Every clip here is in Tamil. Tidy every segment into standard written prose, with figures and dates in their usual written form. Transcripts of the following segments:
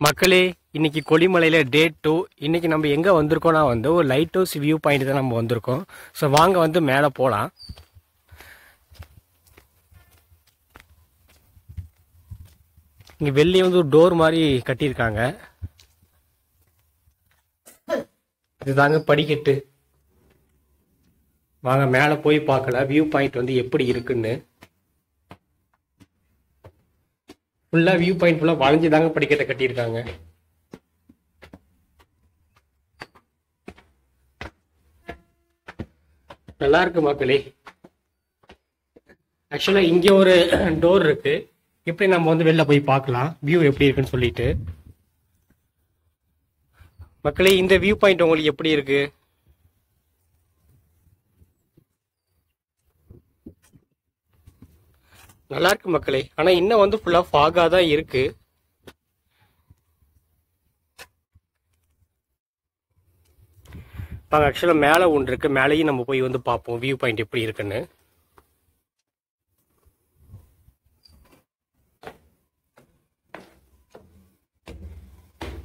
மக்களே, இன்னைக்கு கொல்லிமலையில டே 2. இன்னைக்கு நம்ம எங்க வந்திருக்கோம்னா ஒரு லைட் ஹவுஸ் வியூ பாயிண்ட் தான் நம்ம வந்திருக்கோம். ஸோ வாங்க மேலே போகலாம். இங்க வெளியே ஒரு டோர் மாதிரி கட்டியிருக்காங்க. இதுதாங்க படிக்கட்டு. வாங்க மேலே போய் பார்க்கலாம் வியூ பாயிண்ட் எப்படி இருக்குன்னு. ஃபுல்லா வியூ பாயிண்ட் ஃபுல்லா வளைஞ்சுதாங்க படிக்கட்டை கட்டியிருக்காங்க. நல்லா இருக்கு மக்களே. ஆக்சுவலா இங்க ஒரு டோர் இருக்கு. எப்படி நம்ம வெளில போய் பார்க்கலாம் வியூ எப்படி இருக்குன்னு சொல்லிட்டு. மக்களே, இந்த வியூ பாயிண்ட் உங்களுக்கு எப்படி இருக்கு? நல்லா இருக்கு மக்களே. ஆனா இன்னும் ஃபுல்லா ஃபாகா தான் இருக்கு. ஆக்சுவலா மேலே ஒன்று இருக்கு. மேலேயும் நம்ம போய் பார்ப்போம் வியூ பாயிண்ட் எப்படி இருக்குன்னு.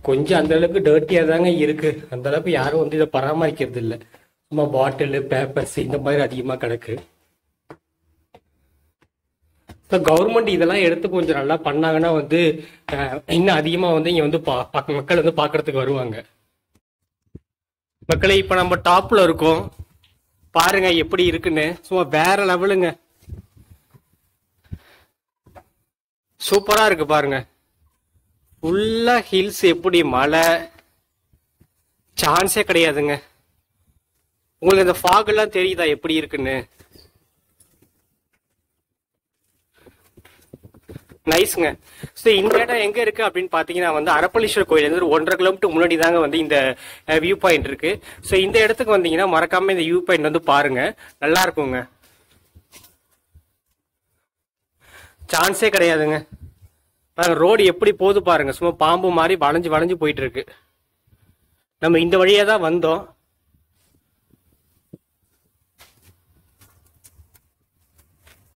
கொஞ்சம் அந்த அளவுக்கு டர்ட்டியா தாங்க இருக்கு. அந்த அளவுக்கு யாரும் இதை பராமரிக்கிறது இல்லை. சும்மா பாட்டில் பேப்பர்ஸ் இந்த மாதிரி அதிகமா கிடக்கு. கவர்மெண்ட் இதெல்லாம் எடுத்து கொஞ்சம் நல்லா பண்ணாங்கன்னா இன்னும் அதிகமா இங்க மக்கள் பாக்குறதுக்கு வருவாங்க. மக்களே, இப்ப நம்ம டாப்ல இருக்கோம். பாருங்க எப்படி இருக்குன்னு. சும்மா வேற லெவலுங்க. சூப்பரா இருக்கு பாருங்க. ஃபுல்லா ஹில்ஸ். எப்படி மலை சான்ஸே கிடையாதுங்க. உங்களுக்கு இந்த ஃபாக் எல்லாம் தெரியுதா எப்படி இருக்குன்னு? நைஸ்ங்க. ஸோ இந்த இடம் எங்க இருக்கு அப்படின்னு பாத்தீங்கன்னா அரப்பளீஸ்வரர் கோயில் 1.5 கிலோமீட்டர் முன்னாடி தாங்க இந்த வியூ பாயிண்ட் இருக்கு. ஸோ இந்த இடத்துக்கு வந்தீங்கன்னா மறக்காம இந்த வியூ பாயிண்ட் பாருங்க. நல்லா இருக்குங்க. சான்ஸே கிடையாதுங்க. ரோடு எப்படி போகுது பாருங்க. சும்மா பாம்பு மாதிரி வளைஞ்சு வளைஞ்சு போயிட்டு இருக்கு. நம்ம இந்த வழியா தான் வந்தோம்.